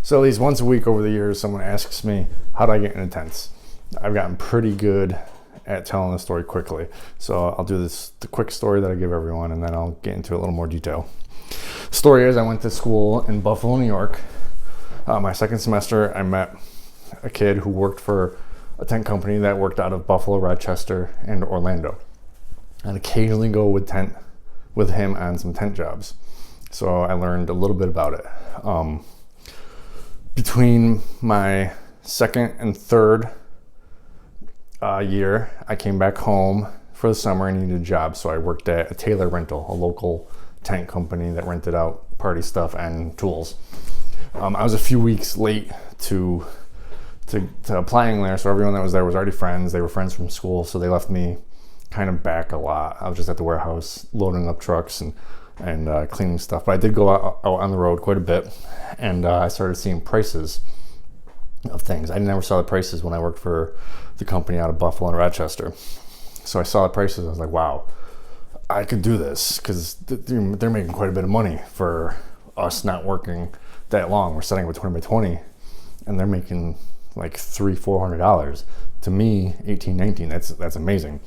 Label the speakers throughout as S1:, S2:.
S1: So at least once a week over the years, someone asks me, how do I get into tents? I've gotten pretty good at telling the story quickly. So I'll do the quick story that I give everyone, and then I'll get into a little more detail. Story is, I went to school in Buffalo, New York. My second semester, I met a kid who worked for a tent company that worked out of Buffalo, Rochester, and Orlando. I'd occasionally go with him on some tent jobs. So I learned a little bit about it. Between my second and third year, I came back home for the summer and needed a job. So I worked at a Taylor Rental, a local tent company that rented out party stuff and tools. I was a few weeks late to applying there, so everyone that was there was already friends. They were friends from school, so they left me kind of back a lot. I was just at the warehouse loading up trucks and cleaning stuff. But I did go out on the road quite a bit, and I started seeing prices of things. I never saw the prices when I worked for the company out of Buffalo and Rochester. So I saw the prices. I was like, wow, I could do this, because they're making quite a bit of money for us not working that long. We're setting up a 20 by 20, and they're making like $300-400. To me, 18-19, that's amazing.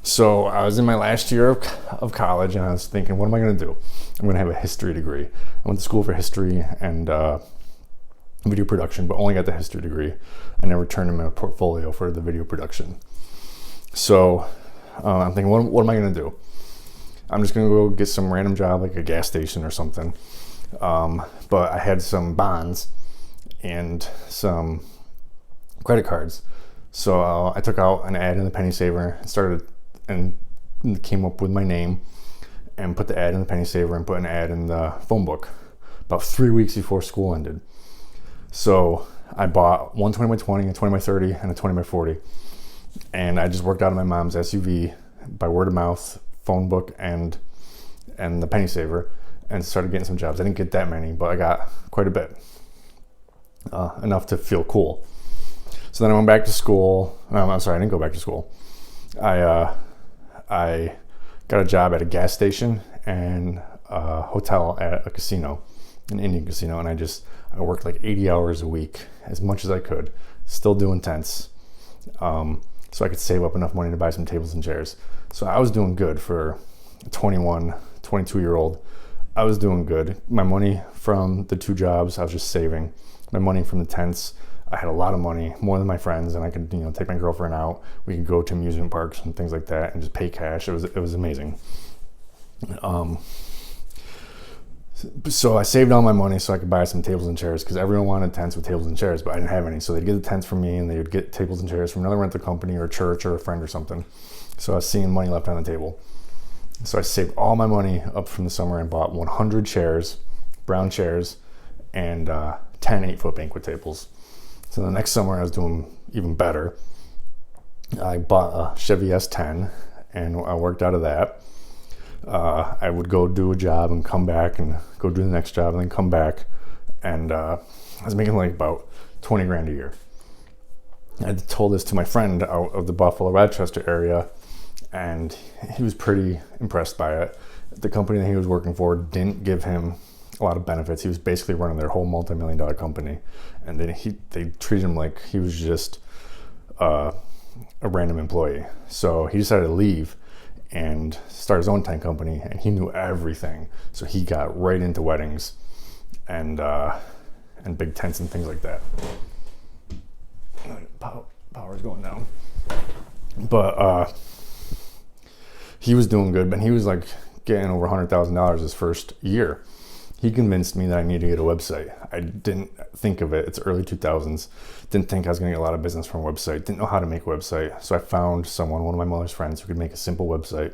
S1: So I was in my last year of college, and I was thinking, what am I going to do? I'm going to have a history degree. I went to school for history and video production, but only got the history degree. I never turned in my portfolio for the video production. So I'm thinking, what am I going to do? I'm just going to go get some random job, like a gas station or something. But I had some bonds and some credit cards. So I took out an ad in the Penny Saver and started and came up with my name and put the ad in the Penny Saver and put an ad in the phone book about 3 weeks before school ended. So I bought one 20 by 20, a 20 by 30, and a 20 by 40. And I just worked out of my mom's SUV by word of mouth, phone book, and the Penny Saver, and started getting some jobs. I didn't get that many, but I got quite a bit, enough to feel cool. So then I went back to school. I'm sorry, I didn't go back to school. I got a job at a gas station and a hotel at a casino, an Indian casino, and I worked like 80 hours a week, as much as I could, still doing tents, so I could save up enough money to buy some tables and chairs. So I was doing good for a 21, 22-year-old. I was doing good. My money from the two jobs, I was just saving. My money from the tents, I had a lot of money, more than my friends, and I could, take my girlfriend out. We could go to amusement parks and things like that and just pay cash. It was amazing. So I saved all my money so I could buy some tables and chairs, because everyone wanted tents with tables and chairs, but I didn't have any. So they'd get the tents from me, and they would get tables and chairs from another rental company or a church or a friend or something. So I was seeing money left on the table. So I saved all my money up from the summer and bought 100 chairs, brown chairs, and 10 8-foot banquet tables. So the next summer I was doing even better. I bought a Chevy S10 and I worked out of that. I would go do a job and come back and go do the next job and then come back. And I was making like about 20 grand a year. I told this to my friend out of the Buffalo, Rochester area, and he was pretty impressed by it. The company that he was working for didn't give him a lot of benefits. He was basically running their whole multi-million-dollar company, and they treated him like he was just a random employee. So he decided to leave and start his own tent company, and he knew everything. So he got right into weddings and big tents and things like that. Power's going down. But he was doing good, but he was like getting over $100,000 his first year. He convinced me that I needed to get a website. I didn't think of it. It's early 2000s. Didn't think I was going to get a lot of business from a website. Didn't know how to make a website. So I found one of my mother's friends, who could make a simple website,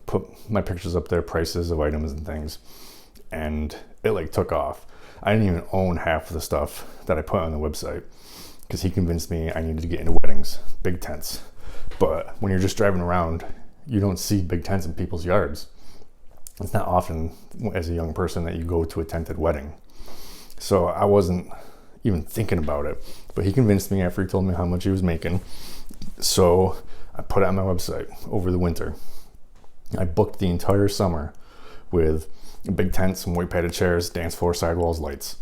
S1: put my pictures up there, prices of items and things, and it like took off. I didn't even own half of the stuff that I put on the website, because he convinced me I needed to get into weddings, big tents. But when you're just driving around, you don't see big tents in people's yards. It's not often as a young person that you go to a tented wedding. So I wasn't even thinking about it. But he convinced me after he told me how much he was making. So I put it on my website over the winter. I booked the entire summer with a big tent, some white padded chairs, dance floor, sidewalls, lights.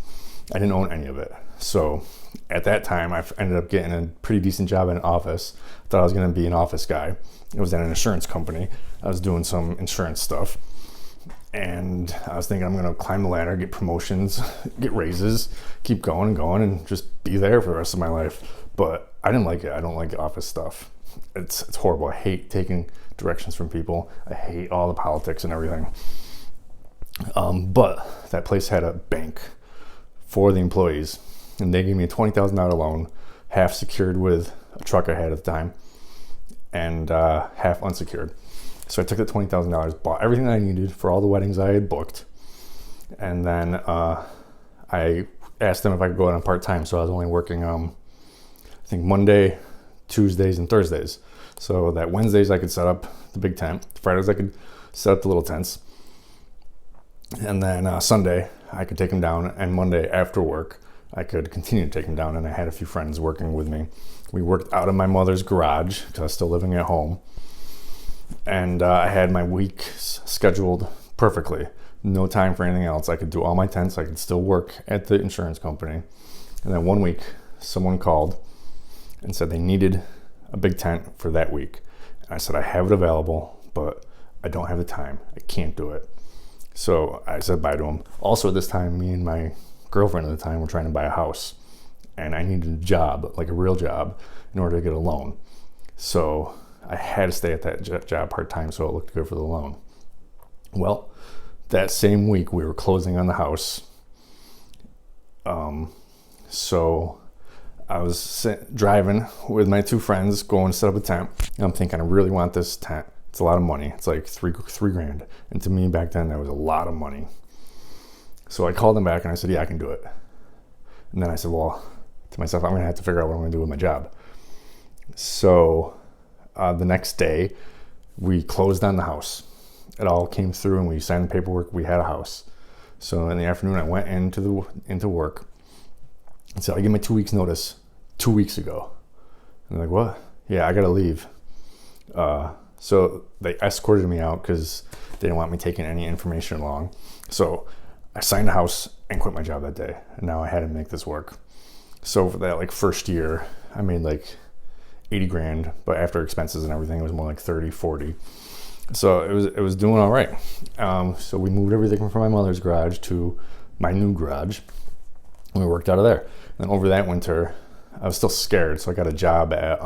S1: I didn't own any of it. So at that time, I ended up getting a pretty decent job in an office. I thought I was going to be an office guy. It was at an insurance company. I was doing some insurance stuff. And I was thinking I'm going to climb the ladder, get promotions, get raises, keep going and going, and just be there for the rest of my life. But I didn't like it. I don't like office stuff. It's horrible. I hate taking directions from people. I hate all the politics and everything. But that place had a bank for the employees, and they gave me a $20,000 loan, half secured with a truck I had at the time, and half unsecured. So I took the $20,000, bought everything I needed for all the weddings I had booked, and then I asked them if I could go out on part-time. So I was only working, I think Monday, Tuesdays, and Thursdays. So that Wednesdays I could set up the big tent. Fridays I could set up the little tents. And then Sunday I could take them down, and Monday after work I could continue to take them down. And I had a few friends working with me. We worked out of my mother's garage because I was still living at home. And I had my weeks scheduled perfectly. No time for anything else. I could do all my tents. I could still work at the insurance company. And then one week, someone called and said they needed a big tent for that week. And I said, I have it available, but I don't have the time. I can't do it. So I said bye to him. Also at this time, me and my girlfriend at the time were trying to buy a house. And I needed a job, like a real job, in order to get a loan. So I had to stay at that job part-time so it looked good for the loan. Well, that same week we were closing on the house. So I was driving with my two friends going to set up a tent. And I'm thinking, I really want this tent. It's a lot of money. It's like three grand. And to me back then, that was a lot of money. So I called them back and I said, yeah, I can do it. And then I said, well, to myself, I'm going to have to figure out what I'm going to do with my job. So the next day, we closed on the house. It all came through and we signed the paperwork. We had a house. So in the afternoon, I went into work and said, I gave my 2 weeks notice 2 weeks ago. And they're like, what? Yeah, I got to leave. So they escorted me out because they didn't want me taking any information along. So I signed a house and quit my job that day. And now I had to make this work. So for that first year, I made 80 grand, but after expenses and everything, it was more like 30, 40. So it was doing all right. So we moved everything from my mother's garage to my new garage. And we worked out of there. And over that winter, I was still scared. So I got a job at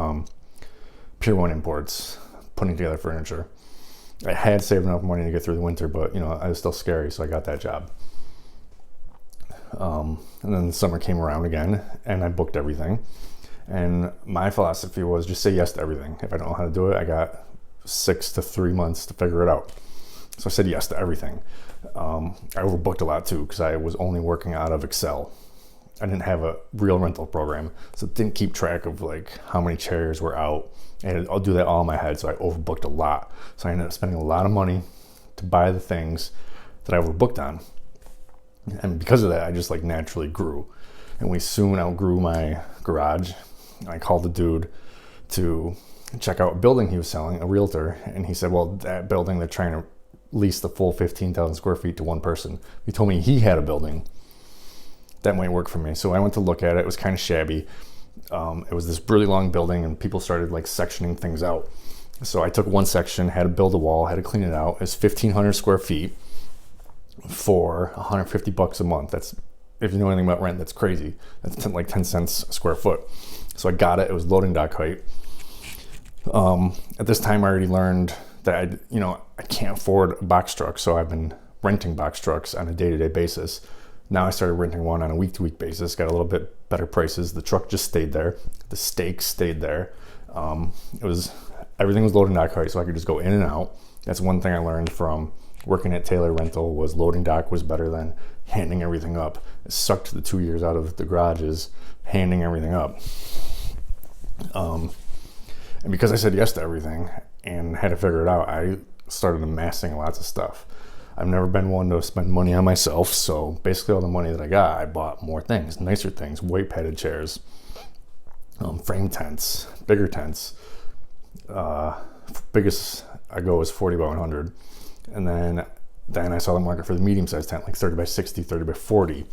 S1: Pier 1 Imports, putting together furniture. I had saved enough money to get through the winter, but I was still scary. So I got that job. And then the summer came around again and I booked everything. And my philosophy was just say yes to everything. If I don't know how to do it, I got 6 to 3 months to figure it out. So I said yes to everything. I overbooked a lot too because I was only working out of Excel. I didn't have a real rental program, so it didn't keep track of how many chairs were out. And I'll do that all in my head, so I overbooked a lot. So I ended up spending a lot of money to buy the things that I overbooked on. And because of that, I just naturally grew. And we soon outgrew my garage. I called the dude to check out a building he was selling, a realtor, and he said, well, that building, they're trying to lease the full 15,000 square feet to one person. He told me he had a building that might work for me. So I went to look at it. It was kind of shabby. It was this really long building and people started sectioning things out. So I took one section, had to build a wall, had to clean it out. It's 1,500 square feet for $150 a month. That's, if you know anything about rent, that's crazy. That's 10 cents a square foot. So I got it. It was loading dock height. At this time, I already learned that I can't afford a box truck. So I've been renting box trucks on a day-to-day basis. Now I started renting one on a week-to-week basis. Got a little bit better prices. The truck just stayed there. The stakes stayed there. Everything was loading dock height, so I could just go in and out. That's one thing I learned from working at Taylor Rental was loading dock was better than handing everything up. It sucked the 2 years out of the garages, handing everything up. And because I said yes to everything and had to figure it out, I started amassing lots of stuff. I've never been one to spend money on myself, so basically all the money that I got, I bought more things, nicer things, weight padded chairs, frame tents, bigger tents. Biggest I go is 40 by 100. And then I saw the market for the medium sized tent, 30 by 60, 30 by 40.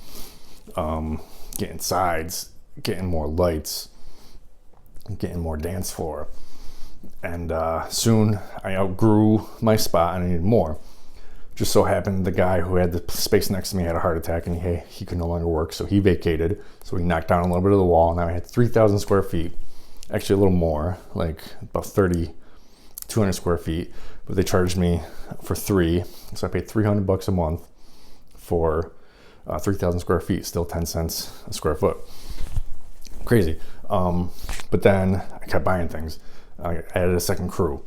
S1: getting sides, getting more lights, getting more dance floor. And soon I outgrew my spot and I needed more. Just so happened the guy who had the space next to me had a heart attack and he could no longer work, so he vacated. So he knocked down a little bit of the wall. Now I had 3,000 square feet, actually a little more, like about 200 square feet. But they charged me for 3, so I paid $300 a month for 3,000 square feet, still 10 cents a square foot. Crazy. But then I kept buying things. I added a second crew.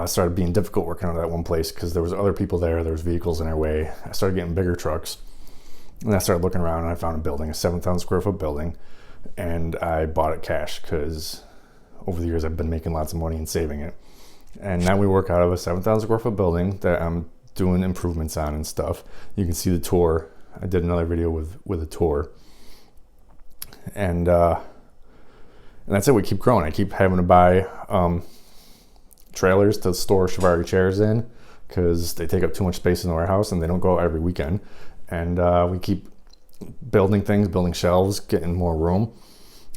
S1: Started being difficult working out of that one place because there was other people there was vehicles in our way. I started getting bigger trucks, and I started looking around and I found a building, a 7,000 square foot building, and I bought it cash because over the years I've been making lots of money and saving it. And now we work out of a 7,000 square foot building that I'm doing improvements on and stuff. You can see the tour. I did another video with a tour, and that's it. We keep growing. I keep having to buy trailers to store Chiavari chairs in because they take up too much space in the warehouse and they don't go out every weekend. And we keep building things, building shelves, getting more room.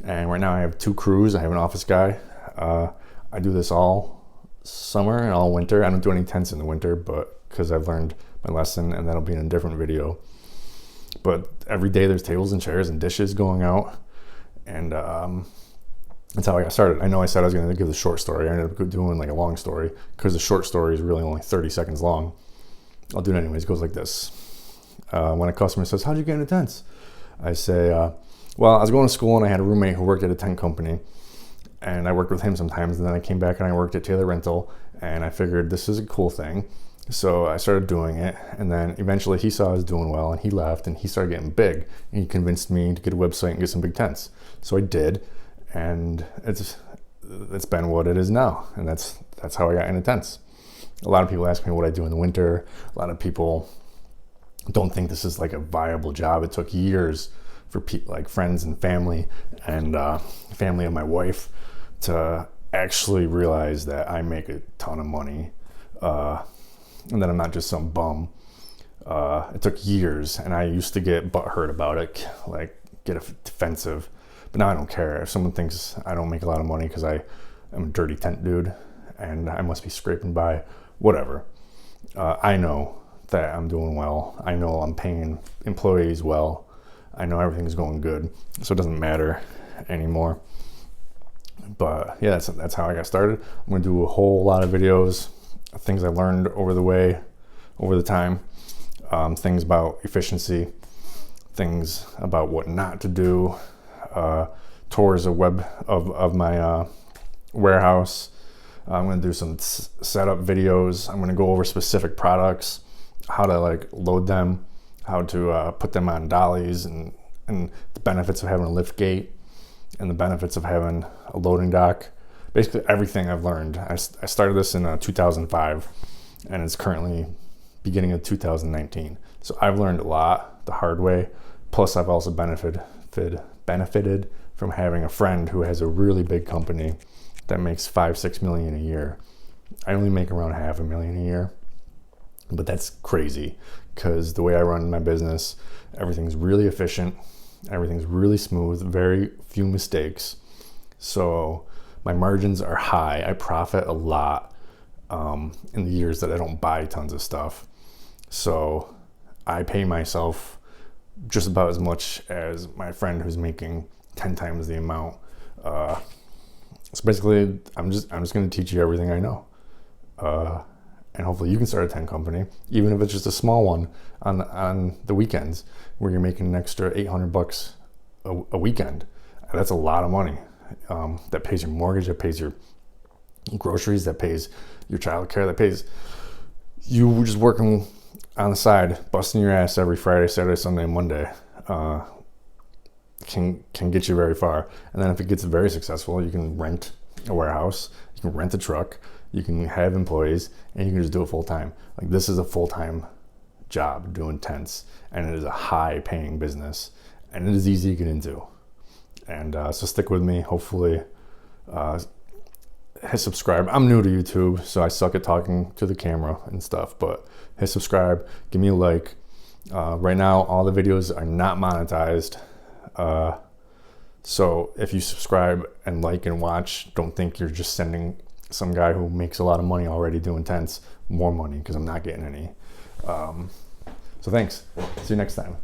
S1: And right now I have 2 crews. I have an office guy. I do this all summer and all winter. I don't do any tents in the winter, but because I've learned my lesson, and that'll be in a different video. But every day there's tables and chairs and dishes going out. And that's how I got started. I know I said I was going to give the short story. I ended up doing like a long story because the short story is really only 30 seconds long. I'll do it anyways. It goes like this. When a customer says, how'd you get into tents? I say, well, I was going to school and I had a roommate who worked at a tent company, and I worked with him sometimes. And then I came back and I worked at Taylor Rental, and I figured this is a cool thing. So I started doing it, and then eventually he saw I was doing well and he left and he started getting big, and he convinced me to get a website and get some big tents. So I did. And it's been what it is now, and that's how I got into tents. A lot of people ask me what I do in the winter. A lot of people don't think this is like a viable job. It took years for like friends and family and family of my wife to actually realize that I make a ton of money and that I'm not just some bum. It took years, and I used to get butthurt about it, like get defensive. But now I don't care. If someone thinks I don't make a lot of money because I am a dirty tent dude and I must be scraping by, whatever. I know that I'm doing well. I know I'm paying employees well. I know everything's going good. So it doesn't matter anymore. But yeah, that's how I got started. I'm going to do a whole lot of videos, things I learned over the time, things about efficiency, things about what not to do, tours of my warehouse. I'm going to do some setup videos. I'm going to go over specific products, how to like load them, how to put them on dollies, and the benefits of having a lift gate and the benefits of having a loading dock. Basically everything I've learned. I started this in 2005 and it's currently beginning of 2019. So I've learned a lot the hard way. Plus I've also benefited from having a friend who has a really big company that makes $5-6 million a year. I only make around $500,000 a year, but that's crazy because the way I run my business, everything's really efficient, everything's really smooth, very few mistakes. So my margins are high. I profit a lot in the years that I don't buy tons of stuff. So I pay myself just about as much as my friend who's making 10 times the amount. So basically, I'm just going to teach you everything I know, and hopefully you can start a tent company, even if it's just a small one on the weekends where you're making an extra $800 a weekend. That's a lot of money. That pays your mortgage, that pays your groceries, that pays your childcare, that pays you just working on the side, busting your ass every Friday, Saturday, Sunday, and Monday. Can get you very far. And then if it gets very successful, you can rent a warehouse, you can rent a truck, you can have employees, and you can just do it full time. Like this is a full-time job doing tents, and it is a high-paying business, and it is easy to get into. And so stick with me. Hopefully, hit subscribe. I'm new to YouTube, so I suck at talking to the camera and stuff. But hit subscribe, give me a like, Right now, all the videos are not monetized. So if you subscribe and like and watch, don't think you're just sending some guy who makes a lot of money already doing tents more money, because I'm not getting any. So thanks. See you next time.